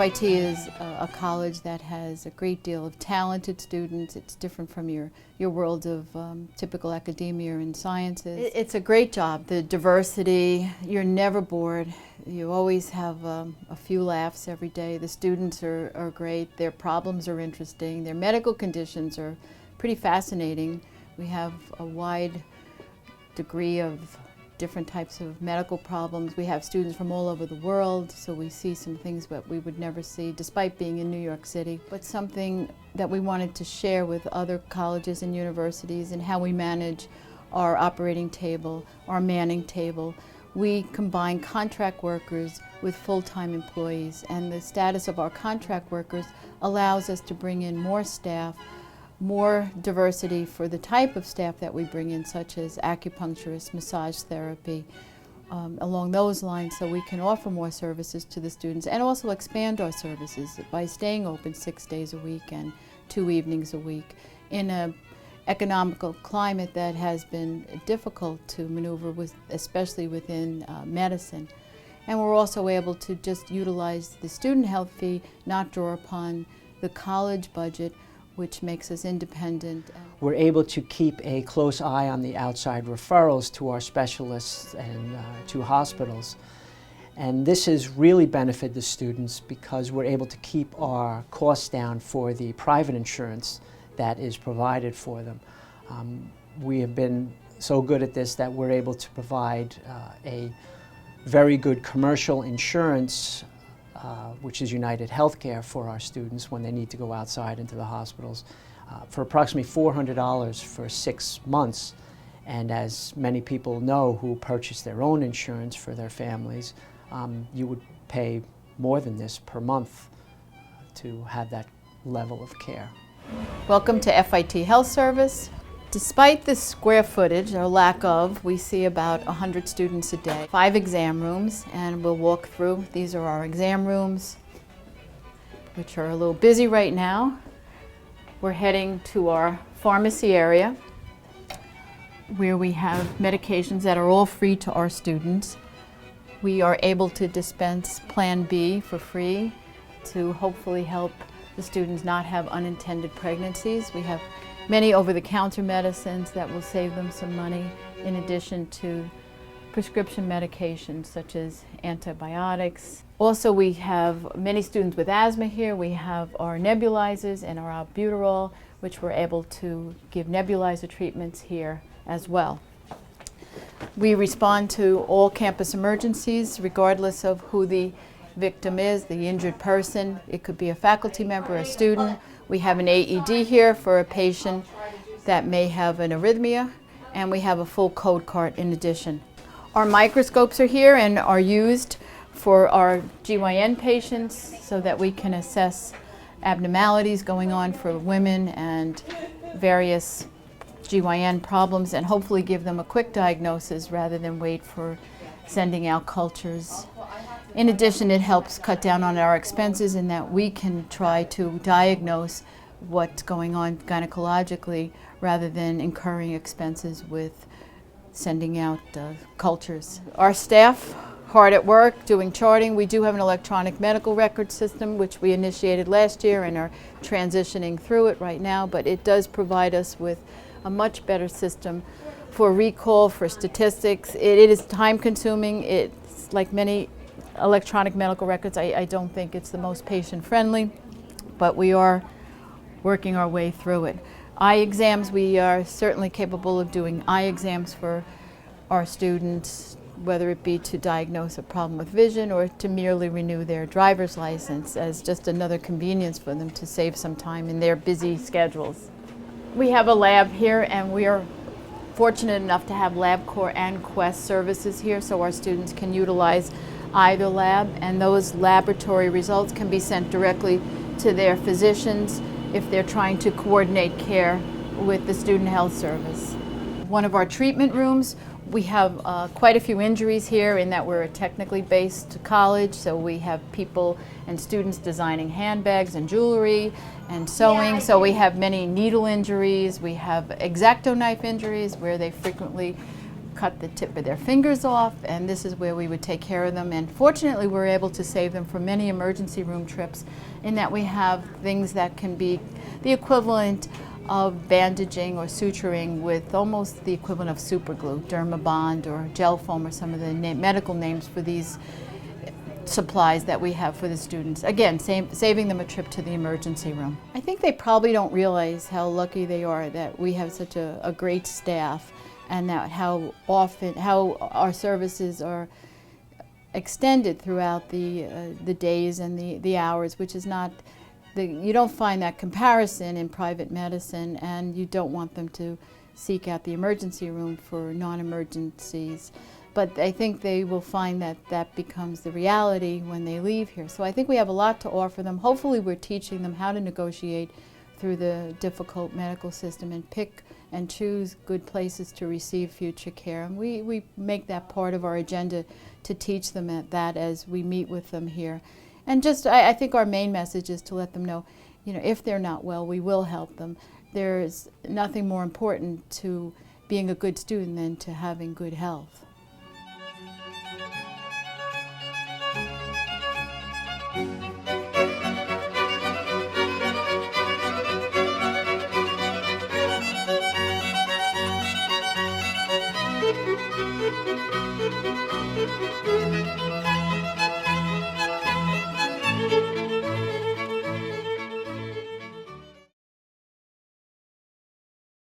FIT is a college that has a great deal of talented students. It's different from your world of typical academia and sciences. It's a great job. The diversity, you're never bored. You always have a few laughs every day. The students are great. Their problems are interesting. Their medical conditions are pretty fascinating. We have a wide degree of different types of medical problems. We have students from all over the world, so we see some things that we would never see despite being in New York City. But something that we wanted to share with other colleges and universities and how we manage our operating table, our manning table. We combine contract workers with full-time employees, and the status of our contract workers allows us to bring in more staff, more diversity for the type of staff that we bring in, such as acupuncturists, massage therapy, along those lines, so we can offer more services to the students and also expand our services by staying open 6 days a week and 2 evenings a week in an economical climate that has been difficult to maneuver with, especially within medicine. And we're also able to just utilize the student health fee, not draw upon the college budget, which makes us independent. We're able to keep a close eye on the outside referrals to our specialists and to hospitals. And this has really benefited the students because we're able to keep our costs down for the private insurance that is provided for them. We have been so good at this that we're able to provide a very good commercial insurance which is United Healthcare for our students when they need to go outside into the hospitals for approximately $400 for 6 months. And as many people know who purchase their own insurance for their families, you would pay more than this per month to have that level of care. Welcome to FIT Health Service. Despite the square footage, or lack of, we see about 100 students a day. 5 exam rooms, and we'll walk through. These are our exam rooms, which are a little busy right now. We're heading to our pharmacy area, where we have medications that are all free to our students. We are able to dispense Plan B for free to hopefully help the students not have unintended pregnancies. We have many over-the-counter medicines that will save them some money, in addition to prescription medications such as antibiotics. Also, we have many students with asthma here. We have our nebulizers and our albuterol, which we're able to give nebulizer treatments here as well. We respond to all campus emergencies, regardless of who the victim is, the injured person. It could be a faculty member, a student. We have an AED here for a patient that may have an arrhythmia, and we have a full code cart in addition. Our microscopes are here and are used for our GYN patients so that we can assess abnormalities going on for women and various GYN problems, and hopefully give them a quick diagnosis rather than wait for sending out cultures. In addition, it helps cut down on our expenses in that we can try to diagnose what's going on gynecologically rather than incurring expenses with sending out cultures. Our staff, hard at work doing charting. We do have an electronic medical record system which we initiated last year and are transitioning through it right now, but it does provide us with a much better system for recall, for statistics. It is time consuming. It's like many electronic medical records. I don't think it's the most patient friendly, but we are working our way through it. Eye exams, we are certainly capable of doing eye exams for our students, whether it be to diagnose a problem with vision or to merely renew their driver's license as just another convenience for them to save some time in their busy schedules. We have a lab here, and we are fortunate enough to have LabCorp and Quest services here, so our students can utilize either lab, and those laboratory results can be sent directly to their physicians if they're trying to coordinate care with the student health service. One of our treatment rooms, we have quite a few injuries here in that we're a technically based college, so we have people and students designing handbags and jewelry and sewing, so we have many needle injuries. We have X-Acto knife injuries where they frequently cut the tip of their fingers off, and this is where we would take care of them. And fortunately, we're able to save them from many emergency room trips in that we have things that can be the equivalent of bandaging or suturing with almost the equivalent of super glue, Dermabond or gel foam or some of the medical names for these supplies that we have for the students. Again, saving them a trip to the emergency room. I think they probably don't realize how lucky they are that we have such a great staff, and that how our services are extended throughout the days and the hours, which is not, you don't find that comparison in private medicine, and you don't want them to seek out the emergency room for non-emergencies. But I think they will find that that becomes the reality when they leave here. So I think we have a lot to offer them. Hopefully we're teaching them how to negotiate through the difficult medical system and pick and choose good places to receive future care. And we make that part of our agenda to teach them that as we meet with them here. And just, I think our main message is to let them know, if they're not well, we will help them. There's nothing more important to being a good student than to having good health.